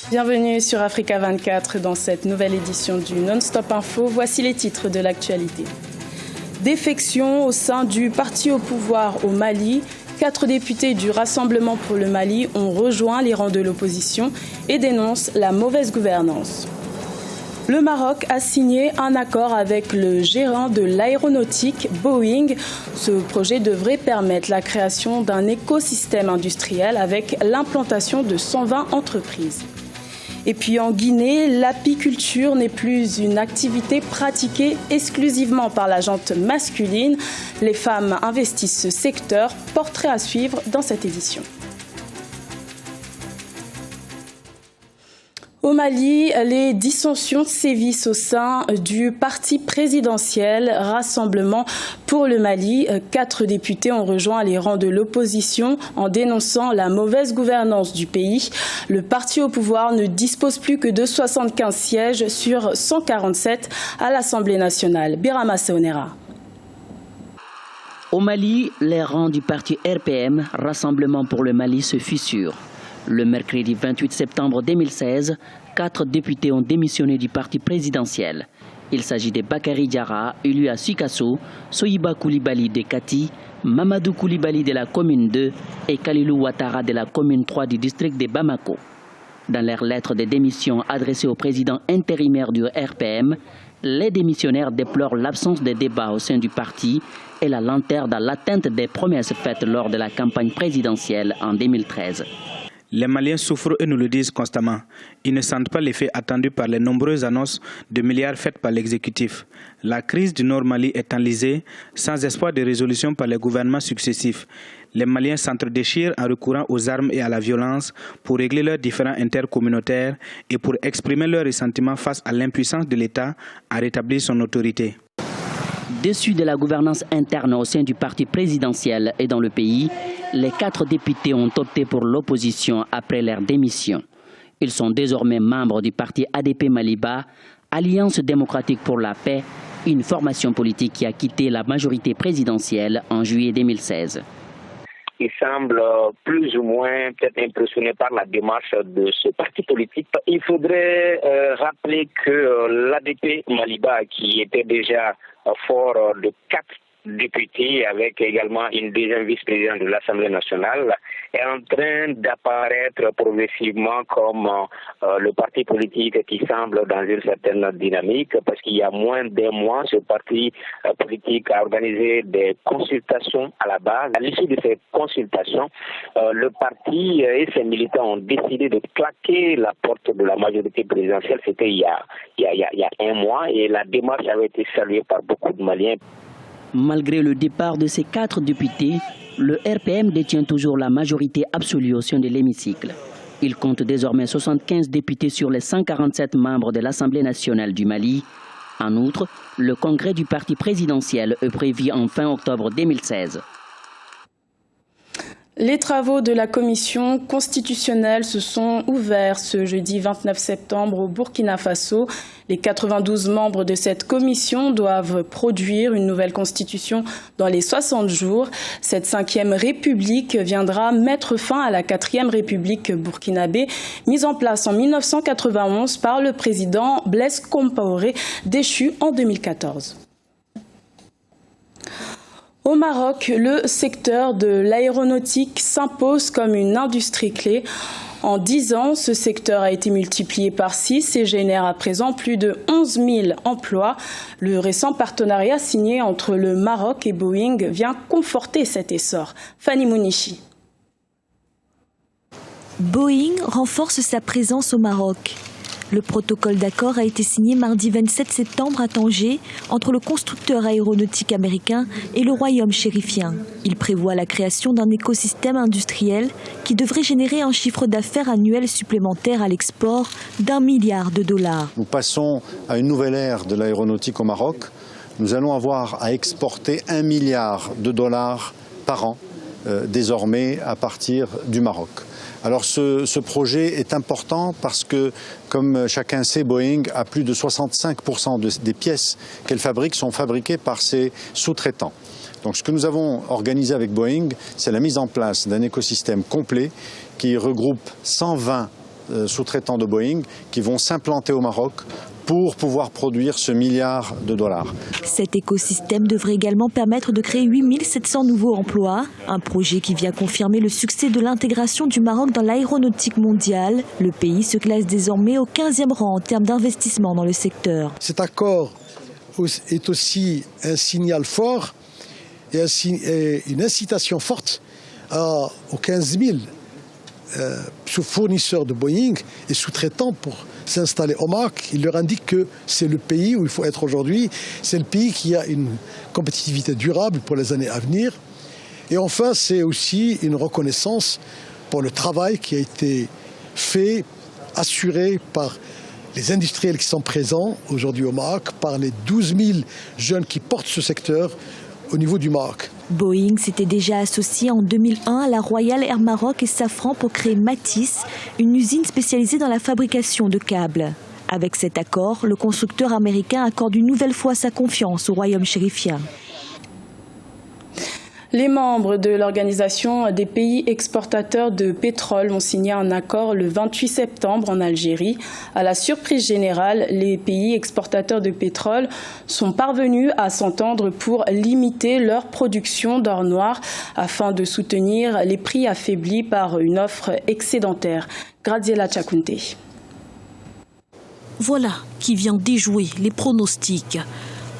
Bienvenue sur Africa 24 dans cette nouvelle édition du Non-Stop Info. Voici les titres de l'actualité. Défection au sein du parti au pouvoir au Mali. 4 députés du Rassemblement pour le Mali ont rejoint les rangs de l'opposition et dénoncent la mauvaise gouvernance. Le Maroc a signé un accord avec le gérant de l'aéronautique Boeing. Ce projet devrait permettre la création d'un écosystème industriel avec l'implantation de 120 entreprises. Et puis en Guinée, l'apiculture n'est plus une activité pratiquée exclusivement par la gente masculine. Les femmes investissent ce secteur. Portrait à suivre dans cette édition. Au Mali, les dissensions sévissent au sein du parti présidentiel Rassemblement pour le Mali. 4 députés ont rejoint les rangs de l'opposition en dénonçant la mauvaise gouvernance du pays. Le parti au pouvoir ne dispose plus que de 75 sièges sur 147 à l'Assemblée nationale. Birama Seonera. Au Mali, les rangs du parti RPM, Rassemblement pour le Mali, se fissurent. Le mercredi 28 septembre 2016, 4 députés ont démissionné du parti présidentiel. Il s'agit de Bakary Diarra, élu à Sikasso, Soyiba Koulibaly de Kati, Mamadou Koulibaly de la commune 2 et Kalilou Ouattara de la commune 3 du district de Bamako. Dans leur lettre de démission adressée au président intérimaire du RPM, les démissionnaires déplorent l'absence de débat au sein du parti et la lenteur dans l'atteinte des promesses faites lors de la campagne présidentielle en 2013. Les Maliens souffrent et nous le disent constamment. Ils ne sentent pas l'effet attendu par les nombreuses annonces de milliards faites par l'exécutif. La crise du Nord Mali est enlisée, sans espoir de résolution par les gouvernements successifs. Les Maliens s'entredéchirent en recourant aux armes et à la violence pour régler leurs différends intercommunautaires et pour exprimer leur ressentiment face à l'impuissance de l'État à rétablir son autorité. Déçus de la gouvernance interne au sein du parti présidentiel et dans le pays, les 4 députés ont opté pour l'opposition après leur démission. Ils sont désormais membres du parti ADP Maliba, Alliance démocratique pour la paix, une formation politique qui a quitté la majorité présidentielle en juillet 2016. Il semble plus ou moins peut-être impressionné par la démarche de ce parti politique. Il faudrait rappeler que l'ADP Maliba, qui était déjà fort de 4 députés avec également une deuxième vice-présidente de l'Assemblée nationale, est en train d'apparaître progressivement comme le parti politique qui semble dans une certaine dynamique, parce qu'il y a moins d'un mois, ce parti politique a organisé des consultations à la base. À l'issue de ces consultations, le parti et ses militants ont décidé de claquer la porte de la majorité présidentielle. C'était il y a un mois, et la démarche avait été saluée par beaucoup de Maliens. Malgré le départ de ces 4 députés, le RPM détient toujours la majorité absolue au sein de l'hémicycle. Il compte désormais 75 députés sur les 147 membres de l'Assemblée nationale du Mali. En outre, le congrès du parti présidentiel est prévu en fin octobre 2016. Les travaux de la commission constitutionnelle se sont ouverts ce jeudi 29 septembre au Burkina Faso. Les 92 membres de cette commission doivent produire une nouvelle constitution dans les 60 jours. Cette 5e république viendra mettre fin à la 4e république burkinabé, mise en place en 1991 par le président Blaise Compaoré, déchu en 2014. Au Maroc, le secteur de l'aéronautique s'impose comme une industrie clé. En 10 ans, ce secteur a été multiplié par 6 et génère à présent plus de 11 000 emplois. Le récent partenariat signé entre le Maroc et Boeing vient conforter cet essor. Fanny Mounichi. Boeing renforce sa présence au Maroc. Le protocole d'accord a été signé mardi 27 septembre à Tanger entre le constructeur aéronautique américain et le royaume chérifien. Il prévoit la création d'un écosystème industriel qui devrait générer un chiffre d'affaires annuel supplémentaire à l'export d'1 milliard de dollars. Nous passons à une nouvelle ère de l'aéronautique au Maroc. Nous allons avoir à exporter 1 milliard de dollars par an désormais à partir du Maroc. Alors ce projet est important parce que, comme chacun sait, Boeing a plus de 65% des pièces qu'elle fabrique sont fabriquées par ses sous-traitants. Donc ce que nous avons organisé avec Boeing, c'est la mise en place d'un écosystème complet qui regroupe 120 sous-traitants de Boeing qui vont s'implanter au Maroc pour pouvoir produire ce milliard de dollars. Cet écosystème devrait également permettre de créer 8700 nouveaux emplois, un projet qui vient confirmer le succès de l'intégration du Maroc dans l'aéronautique mondiale. Le pays se classe désormais au 15e rang en termes d'investissement dans le secteur. Cet accord est aussi un signal fort et une incitation forte aux 15 000 fournisseurs de Boeing et sous-traitants pour s'installer au Maroc. Il leur indique que c'est le pays où il faut être aujourd'hui. C'est le pays qui a une compétitivité durable pour les années à venir. Et enfin, c'est aussi une reconnaissance pour le travail qui a été fait, assuré par les industriels qui sont présents aujourd'hui au Maroc, par les 12 000 jeunes qui portent ce secteur au niveau du Maroc. Boeing s'était déjà associé en 2001 à la Royal Air Maroc et Safran pour créer Matisse, une usine spécialisée dans la fabrication de câbles. Avec cet accord, le constructeur américain accorde une nouvelle fois sa confiance au royaume chérifien. Les membres de l'Organisation des pays exportateurs de pétrole ont signé un accord le 28 septembre en Algérie. À la surprise générale, les pays exportateurs de pétrole sont parvenus à s'entendre pour limiter leur production d'or noir afin de soutenir les prix affaiblis par une offre excédentaire. Graziella Chakunte. Voilà qui vient déjouer les pronostics.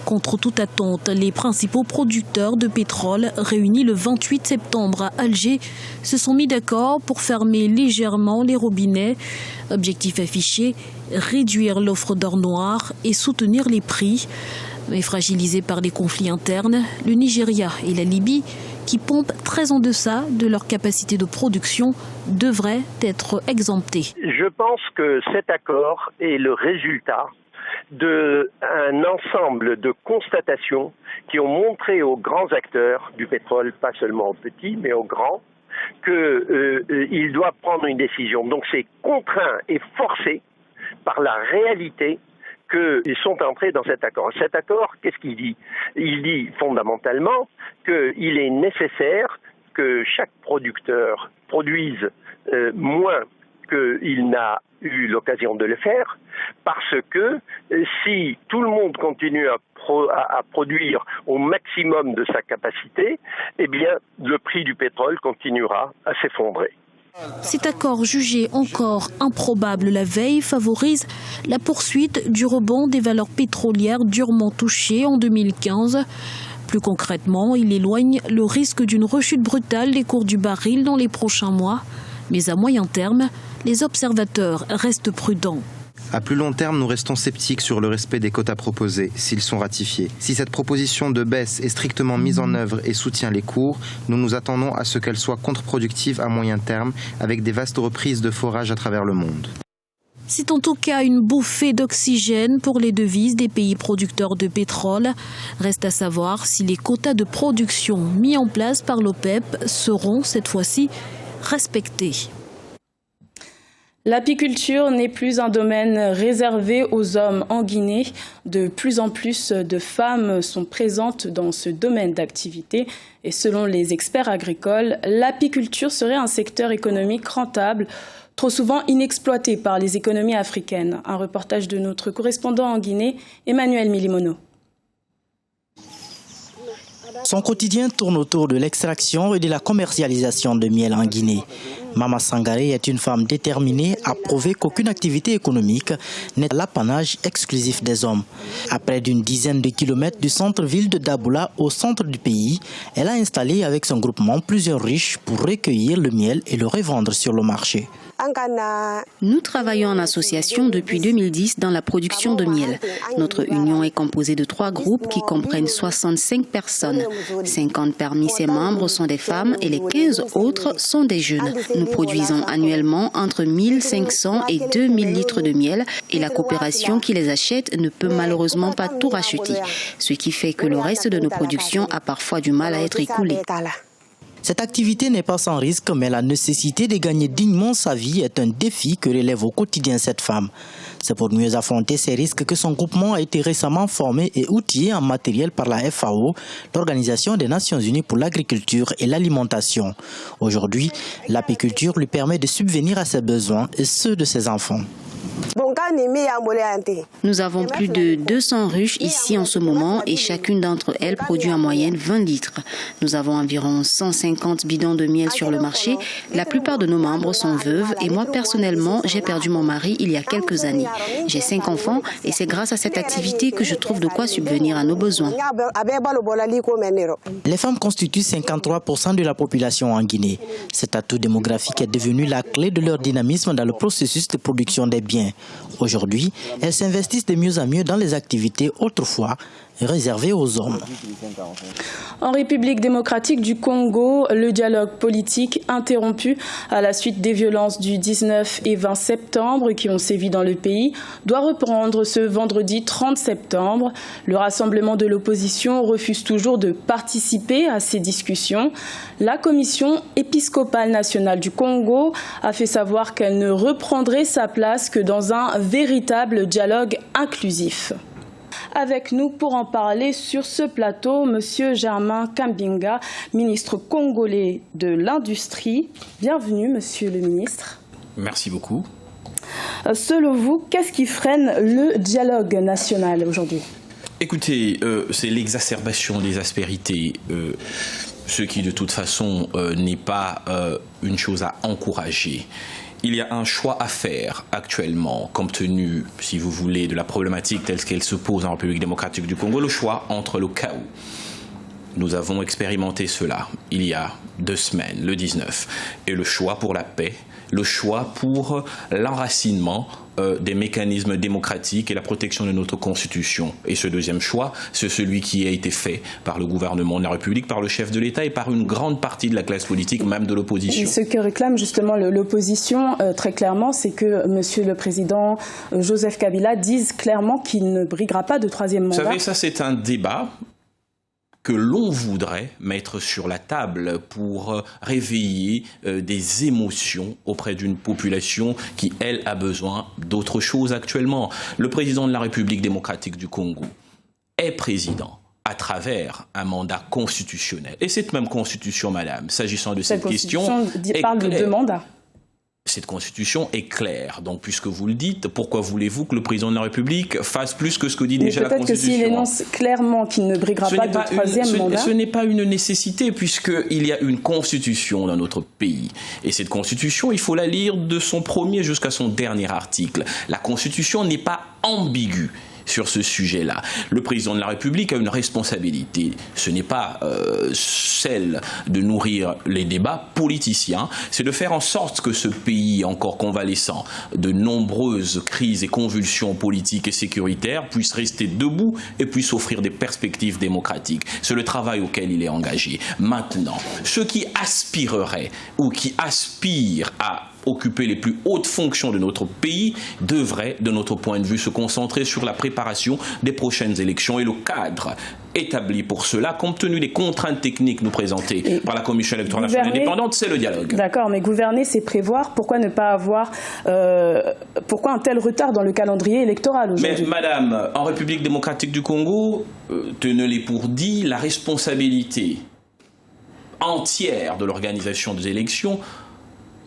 Contre toute attente, les principaux producteurs de pétrole réunis le 28 septembre à Alger se sont mis d'accord pour fermer légèrement les robinets. Objectif affiché, réduire l'offre d'or noir et soutenir les prix. Mais fragilisés par les conflits internes, le Nigeria et la Libye, qui pompent très en deçà de leur capacité de production, devraient être exemptés. Je pense que cet accord est le résultat d'un ensemble de constatations qui ont montré aux grands acteurs du pétrole, pas seulement aux petits, mais aux grands, qu'ils doivent prendre une décision. Donc c'est contraint et forcé par la réalité qu'ils sont entrés dans cet accord. Cet accord, qu'est-ce qu'il dit? Il dit fondamentalement qu'il est nécessaire que chaque producteur produise moins qu'il n'a eu l'occasion de le faire, parce que si tout le monde continue à produire au maximum de sa capacité, eh bien le prix du pétrole continuera à s'effondrer. Cet accord jugé encore improbable la veille favorise la poursuite du rebond des valeurs pétrolières durement touchées en 2015. Plus concrètement, il éloigne le risque d'une rechute brutale des cours du baril dans les prochains mois. Mais à moyen terme, les observateurs restent prudents. À plus long terme, nous restons sceptiques sur le respect des quotas proposés, s'ils sont ratifiés. Si cette proposition de baisse est strictement mise en œuvre et soutient les cours, nous nous attendons à ce qu'elle soit contre-productive à moyen terme, avec des vastes reprises de forage à travers le monde. C'est en tout cas une bouffée d'oxygène pour les devises des pays producteurs de pétrole. Reste à savoir si les quotas de production mis en place par l'OPEP seront cette fois-ci respectés. L'apiculture n'est plus un domaine réservé aux hommes en Guinée. De plus en plus de femmes sont présentes dans ce domaine d'activité. Et selon les experts agricoles, l'apiculture serait un secteur économique rentable, trop souvent inexploité par les économies africaines. Un reportage de notre correspondant en Guinée, Emmanuel Milimono. Son quotidien tourne autour de l'extraction et de la commercialisation de miel en Guinée. Mama Sangaré est une femme déterminée à prouver qu'aucune activité économique n'est l'apanage exclusif des hommes. À près d'une dizaine de kilomètres du centre-ville de Daboula, au centre du pays, elle a installé avec son groupement plusieurs riches pour recueillir le miel et le revendre sur le marché. Nous travaillons en association depuis 2010 dans la production de miel. Notre union est composée de 3 groupes qui comprennent 65 personnes. 50 parmi ces membres sont des femmes et les 15 autres sont des jeunes. Nous produisons annuellement entre 1500 et 2000 litres de miel et la coopération qui les achète ne peut malheureusement pas tout racheter, ce qui fait que le reste de nos productions a parfois du mal à être écoulé. Cette activité n'est pas sans risque, mais la nécessité de gagner dignement sa vie est un défi que relève au quotidien cette femme. C'est pour mieux affronter ces risques que son groupement a été récemment formé et outillé en matériel par la FAO, l'Organisation des Nations Unies pour l'agriculture et l'alimentation. Aujourd'hui, l'apiculture lui permet de subvenir à ses besoins et ceux de ses enfants. Nous avons plus de 200 ruches ici en ce moment et chacune d'entre elles produit en moyenne 20 litres. Nous avons environ 150 bidons de miel sur le marché. La plupart de nos membres sont veuves et moi personnellement, j'ai perdu mon mari il y a quelques années. J'ai 5 enfants et c'est grâce à cette activité que je trouve de quoi subvenir à nos besoins. Les femmes constituent 53% de la population en Guinée. Cet atout démographique est devenu la clé de leur dynamisme dans le processus de production des biens. Aujourd'hui, elles s'investissent de mieux en mieux dans les activités autrefois réservées aux hommes. En République démocratique du Congo, le dialogue politique interrompu à la suite des violences du 19 et 20 septembre qui ont sévi dans le pays doit reprendre ce vendredi 30 septembre. Le rassemblement de l'opposition refuse toujours de participer à ces discussions. La Commission épiscopale nationale du Congo a fait savoir qu'elle ne reprendrait sa place que dans un véritable dialogue inclusif. Avec nous pour en parler sur ce plateau, Monsieur Germain Kambinga, ministre congolais de l'Industrie. Bienvenue, Monsieur le ministre. Merci beaucoup. Selon vous, qu'est-ce qui freine le dialogue national aujourd'hui ? Écoutez, c'est l'exacerbation des aspérités, ce qui de toute façon n'est pas une chose à encourager. Il y a un choix à faire actuellement, compte tenu, si vous voulez, de la problématique telle qu'elle se pose en République démocratique du Congo, le choix entre le chaos. Nous avons expérimenté cela il y a 2 semaines, le 19, et le choix pour la paix, le choix pour l'enracinement des mécanismes démocratiques et la protection de notre Constitution. Et ce deuxième choix, c'est celui qui a été fait par le gouvernement de la République, par le chef de l'État et par une grande partie de la classe politique, même de l'opposition. Et ce que réclame justement l'opposition, très clairement, c'est que Monsieur le Président Joseph Kabila dise clairement qu'il ne briguera pas de 3e mandat. Vous savez, ça c'est un débat que l'on voudrait mettre sur la table pour réveiller des émotions auprès d'une population qui, elle, a besoin d'autre chose actuellement. Le président de la République démocratique du Congo est président à travers un mandat constitutionnel. Et cette même constitution, madame, s'agissant de cette question, parle de 2 mandats. Cette constitution est claire. Donc, puisque vous le dites, pourquoi voulez-vous que le président de la République fasse plus que ce que dit déjà la Constitution ? Peut-être que s'il énonce clairement qu'il ne briguera pas de 3e mandat... Ce n'est pas une nécessité, puisqu'il y a une constitution dans notre pays. Et cette constitution, il faut la lire de son premier jusqu'à son dernier article. La constitution n'est pas ambiguë sur ce sujet-là. Le président de la République a une responsabilité. Ce n'est pas celle de nourrir les débats politiciens, c'est de faire en sorte que ce pays encore convalescent de nombreuses crises et convulsions politiques et sécuritaires puisse rester debout et puisse offrir des perspectives démocratiques. C'est le travail auquel il est engagé. Maintenant, ceux qui aspireraient ou qui aspirent à occuper les plus hautes fonctions de notre pays devraient, de notre point de vue, se concentrer sur la préparation des prochaines élections et le cadre établi pour cela, compte tenu des contraintes techniques nous présentées par la Commission électorale nationale indépendante, c'est le dialogue. D'accord, mais gouverner, c'est prévoir. Pourquoi ne pas avoir... pourquoi un tel retard dans le calendrier électoral aujourd'hui ? Mais madame, en République démocratique du Congo, tenez-les pour dit, la responsabilité entière de l'organisation des élections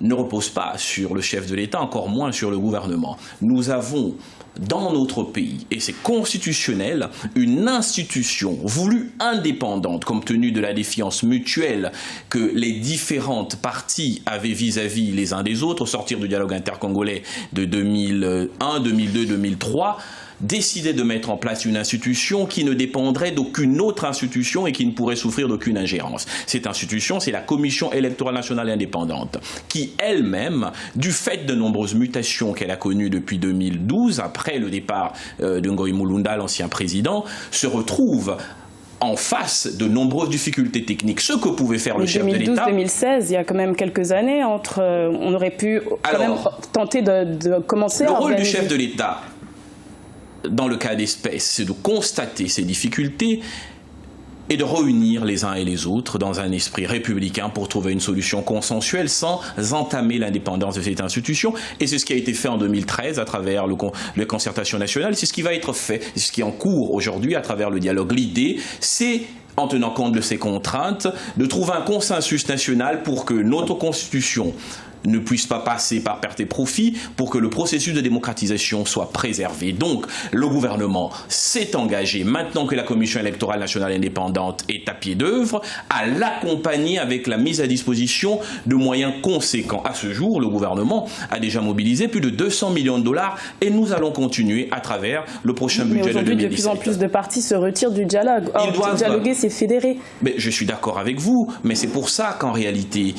ne repose pas sur le chef de l'État, encore moins sur le gouvernement. Nous avons dans notre pays, et c'est constitutionnel, une institution voulue indépendante, compte tenu de la défiance mutuelle que les différentes parties avaient vis-à-vis les uns des autres, au sortir du dialogue intercongolais de 2001, 2002, 2003, décidait de mettre en place une institution qui ne dépendrait d'aucune autre institution et qui ne pourrait souffrir d'aucune ingérence. Cette institution, c'est la Commission électorale nationale indépendante, qui elle-même, du fait de nombreuses mutations qu'elle a connues depuis 2012, après le départ de Ngoï Mulunda, l'ancien président, se retrouve en face de nombreuses difficultés techniques. Ce que pouvait faire le chef de l'État... 2012-2016, il y a quand même quelques années, on aurait pu quand même tenter de commencer à organiser... Le rôle du chef de l'État, dans le cas d'espèce, c'est de constater ces difficultés, et de réunir les uns et les autres dans un esprit républicain pour trouver une solution consensuelle sans entamer l'indépendance de cette institution. Et c'est ce qui a été fait en 2013 à travers la concertation nationale. C'est ce qui va être fait, c'est ce qui est en cours aujourd'hui à travers le dialogue. L'idée, c'est, en tenant compte de ces contraintes, de trouver un consensus national pour que notre Constitution ne puisse pas passer par perte et profit, pour que le processus de démocratisation soit préservé. Donc, le gouvernement s'est engagé, maintenant que la Commission électorale nationale indépendante est à pied d'œuvre, à l'accompagner avec la mise à disposition de moyens conséquents. À ce jour, le gouvernement a déjà mobilisé plus de 200 millions de dollars et nous allons continuer à travers le prochain budget de 2017. Mais aujourd'hui, de plus en plus de partis se retirent du dialogue. Or, dialoguer, c'est fédérer. Mais je suis d'accord avec vous, mais c'est pour ça qu'en réalité,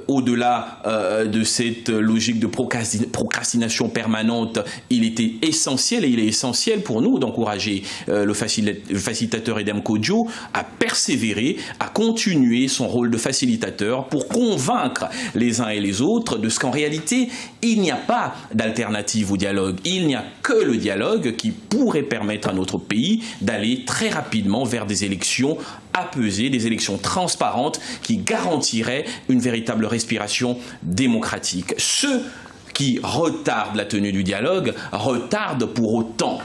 au-delà de cette logique de procrastination permanente, il était essentiel et il est essentiel pour nous d'encourager le facilitateur Edem Kodjo à persévérer, à continuer son rôle de facilitateur pour convaincre les uns et les autres de ce qu'en réalité, il n'y a pas d'alternative au dialogue. Il n'y a que le dialogue qui pourrait permettre à notre pays d'aller très rapidement vers des élections apaisées, des élections transparentes qui garantiraient une véritable respiration démocratique. Ceux qui retardent la tenue du dialogue retardent pour autant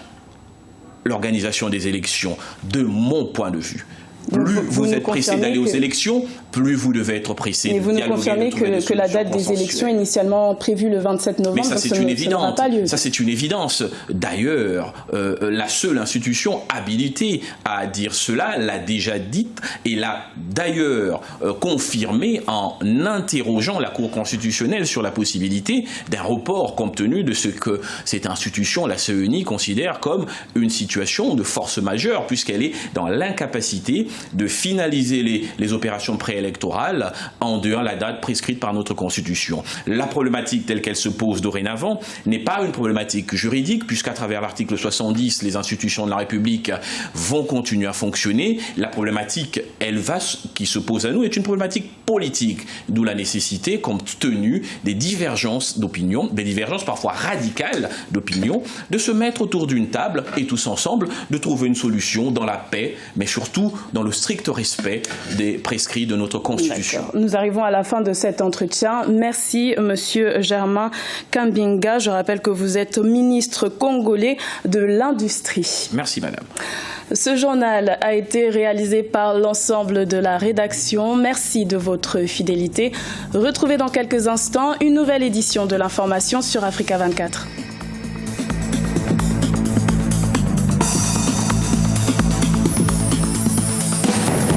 l'organisation des élections, de mon point de vue. Plus vous êtes pressé d'aller aux élections, plus vous devez être pressé. Mais vous nous confirmez que la date des élections initialement prévue le 27 novembre, mais ça c'est une évidence. Pas lieu. Ça c'est une évidence. D'ailleurs, la seule institution habilitée à dire cela l'a déjà dite et l'a d'ailleurs confirmé en interrogeant la Cour constitutionnelle sur la possibilité d'un report compte tenu de ce que cette institution, la CENI, considère comme une situation de force majeure puisqu'elle est dans l'incapacité de finaliser les opérations préélectorales en dehors de la date prescrite par notre Constitution. La problématique telle qu'elle se pose dorénavant n'est pas une problématique juridique, puisqu'à travers l'article 70, les institutions de la République vont continuer à fonctionner. La problématique, qui se pose à nous, est une problématique politique, d'où la nécessité, compte tenu des divergences d'opinion, des divergences parfois radicales d'opinion, de se mettre autour d'une table et tous ensemble de trouver une solution dans la paix, mais surtout dans le strict respect des prescrits de notre Constitution. Nous arrivons à la fin de cet entretien. Merci, Monsieur Germain Kambinga. Je rappelle que vous êtes ministre congolais de l'Industrie. Merci, Madame. Ce journal a été réalisé par l'ensemble de la rédaction. Merci de votre fidélité. Retrouvez dans quelques instants une nouvelle édition de l'information sur Africa 24.